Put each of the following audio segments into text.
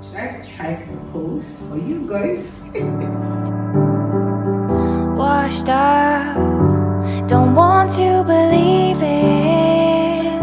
Should I strike a pose for you guys? Washed up, don't want to believe it.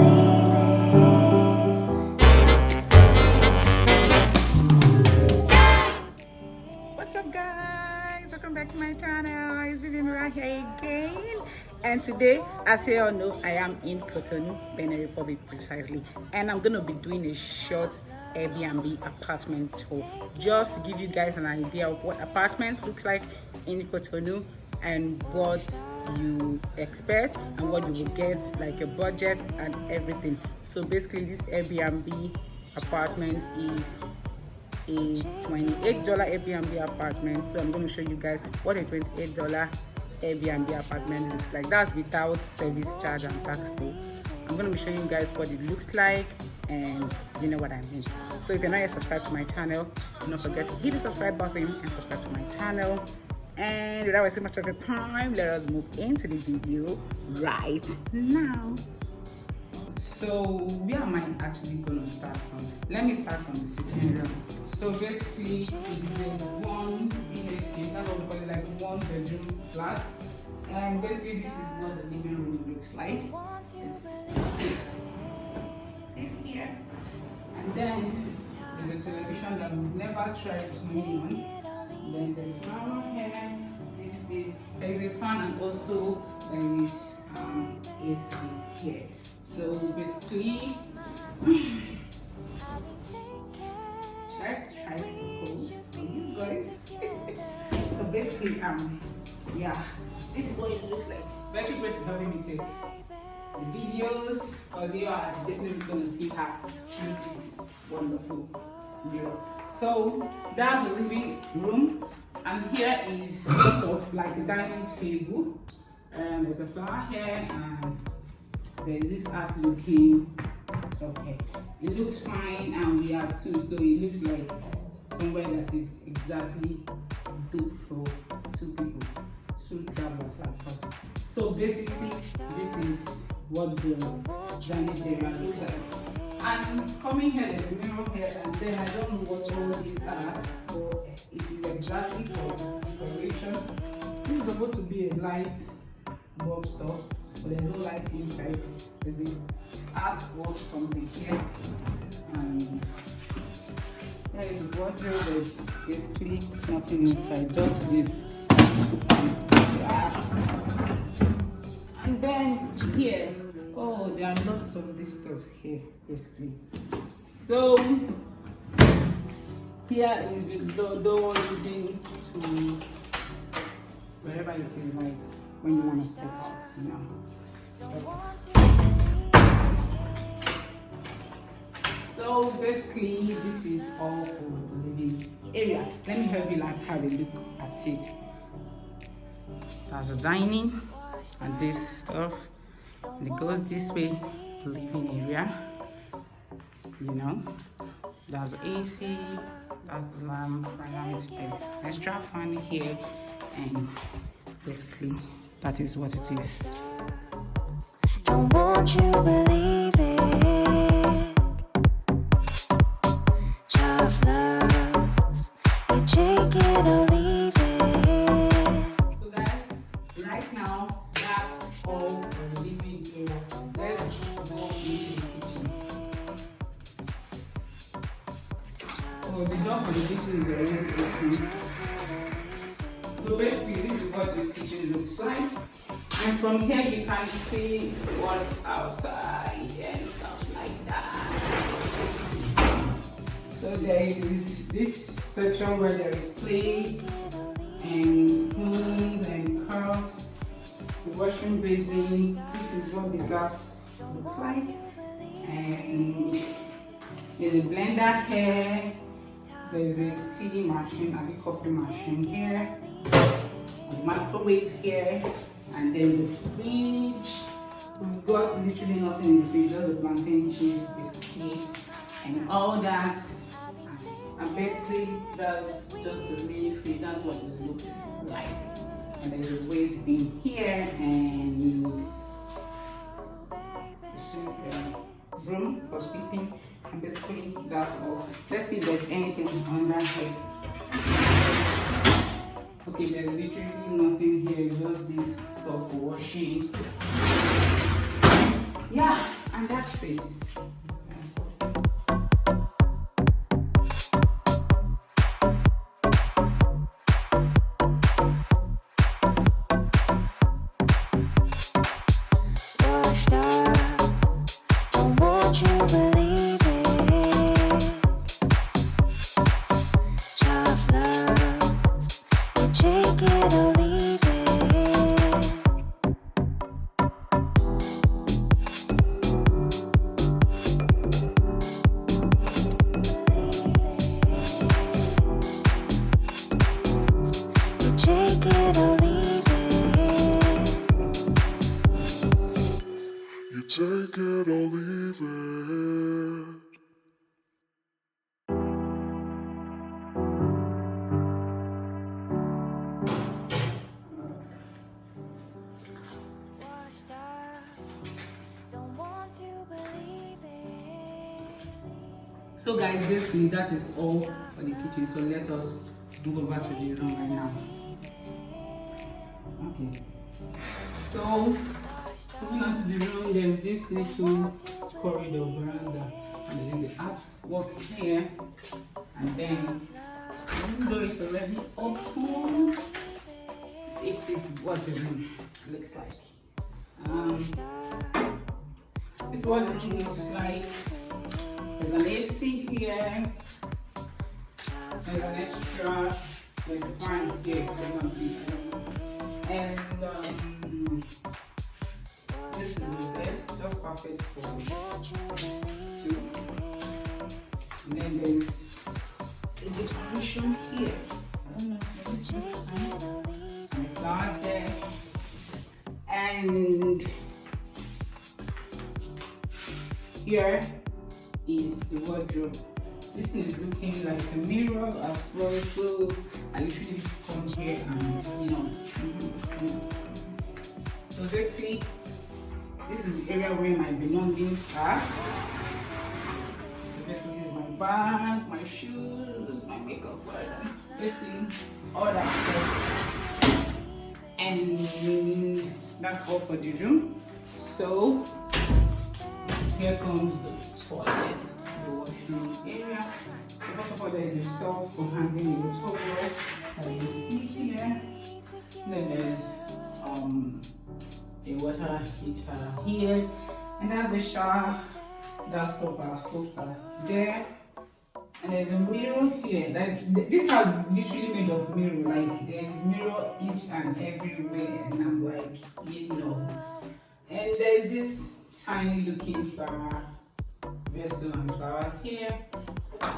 What's up, guys? Welcome back to my channel. It's bbmirasworld here again. And today, as you all know, I am in Cotonou Benin Republic precisely, and I'm gonna be doing a short Airbnb apartment tour just to give you guys an idea of what apartments looks like in Cotonou and what you expect and what you will get, like your budget and everything. So basically, this Airbnb apartment is a $28 Airbnb apartment. So I'm going to show you guys what a $28 Airbnb apartment looks like. That's without service charge and tax though. I'm going to be showing you guys what it looks like, and you know what I mean. So if you're not yet subscribed to my channel, do not forget to hit the subscribe button and subscribe to my channel. And without wasting much of your time, let us move into the video right now. So where am I actually going to start from? Let me start from the sitting room. So basically, it's a one BHK, that's what we call it, like one bedroom flat. And basically, this is what the living room looks like. It's here. And then there's a television that we've never tried to move on. Then there's a fan here. There's a fan, and also there is AC here. So basically, let's try to propose for you guys. So basically, yeah, this is what it looks like. Virtual Grace is helping me take the videos because you are definitely going to see her treat this wonderful mirror. So that's the living room, and here is sort of like a dining table. There's a flower here, and there's this art looking stuff here. It looks fine, and we have two, so it looks like somewhere that is exactly built for two people, two travelers like us. So basically, this is what the dining area looks like. And coming here, there's a mirror here, and then I don't know what all these are, but it is exactly for decoration. This is supposed to be a light bulb stuff, but there's no light inside. There's an artwork something here, and there is a wardrobe. There's basically nothing inside, just this. And then here, oh, there are lots of this stuff here, basically. So here is the door leading to wherever it is, like when you want to step out, you know. So basically, this is all for the living area. Let me help you like have a look at it. There's a dining and this stuff. And it goes this way, living area. You know, there's AC, that's the lamp, right? There's extra fan here, and basically that is what it is. Don't want you believe it. Tough love, you take it or leave it. So guys, right now that's all for the living area. Let's go into the kitchen. Oh, the door for the kitchen is already open. So basically, this is what the kitchen looks like. And from here you can see what's outside and stuff like that. So there is this section where there is plates and spoons and cups, the washing basin. This is what the gas looks like. And there's a blender here. There's a tea machine and a coffee machine here. A microwave here. And then the fridge, we've got literally nothing in the fridge, just the plantain cheese, biscuits, and all that. And basically, that's just the mini fridge, that's what it looks like. And there's a waste bin here, and broom for sweeping. And basically that's all. Let's see if there's anything on that side. Okay, there's literally nothing here, just this stuff for washing. Yeah, and that's it. Washed up, don't want you believe it. Tough love, you take it or leave it. You take it or leave it. You take it or leave it. Washed up, don't want to believe it. So guys, basically that is all for the kitchen. So let us move over to the room right now. Okay. So moving on to the room, there's this little corridor veranda, and there's the artwork here, and then the window is already open. This is what the room looks like. This is what the room looks like. There's an AC here. There's an extra like fan here, and this is the bed, just perfect for two. And then there's a decoration here. I don't know if this looks fine. And a flower there. And here is the wardrobe. This thing is looking like a mirror as well, so I literally come here and So basically, this is the area where my belongings are. So basically, this is my bag, my shoes, my makeup person, basically all that stuff. And that's all for the room. So here comes the toilet, the washroom area. So first of all, there is a stove for hanging the towel that you see here. Then there's a water heater here, and that's the shower. That's proper soaps are there. And there's a mirror here. This house is literally made of mirror. Like there's mirror each and everywhere, and I'm like, And there's this tiny looking flower vessel and flower here.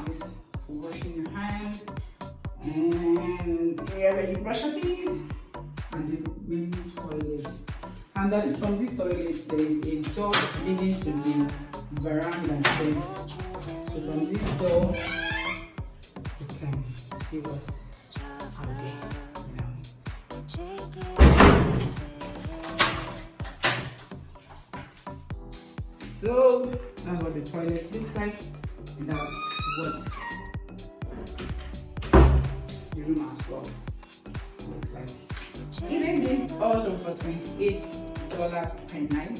This for washing your hands, and here where you brush your teeth, and the main toilet. And then from this toilet there is a door leading to the veranda. So from this door you can see what's out there. So that's what the toilet looks like, and that's what the room as well looks like. Isn't this also for $28 per night?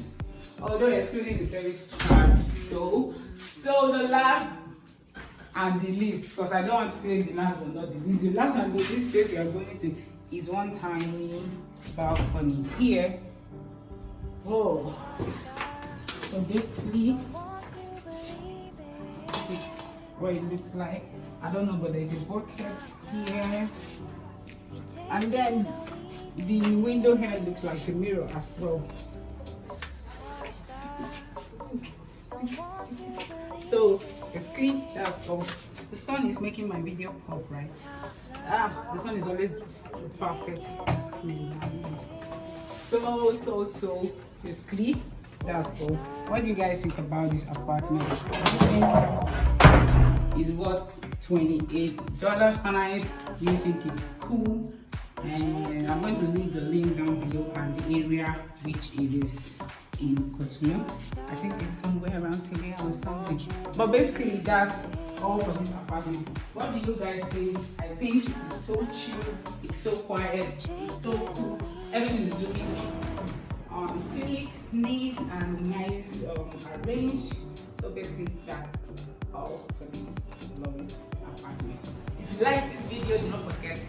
Although excluding the service charge though. So the last and the least, because I don't want to say the last but not the least, the last and the least place we are going to is one tiny balcony here. Oh, so basically this is what it looks like. I don't know, but there's a bucket here, and then the window here looks like a mirror as well. So it's clean, that's all. The sun is making my video pop, right? The sun is always perfect. So it's clean, that's all. What do you guys think about this apartment? Is worth $28 per night. Do you think it's cool? And I'm going to leave the link down below and the area which it is in Cotonou. I think it's somewhere around here or something. But basically, that's all for this apartment. What do you guys think? I think it's so chill, it's so quiet, it's so cool. Everything is looking fleek, neat, and nice arranged. So basically, that's all for this lovely apartment. If you like this video, do not forget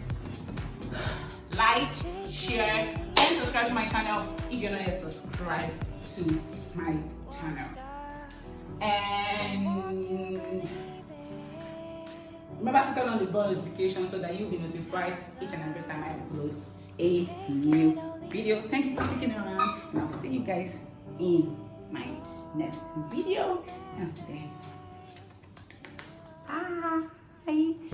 like, share, and subscribe to my channel if you're not yet subscribed to my channel. And remember to turn on the bell notification so that you'll be notified each and every time I upload a new video. Thank you for sticking around, and I'll see you guys in my next video. And today, bye.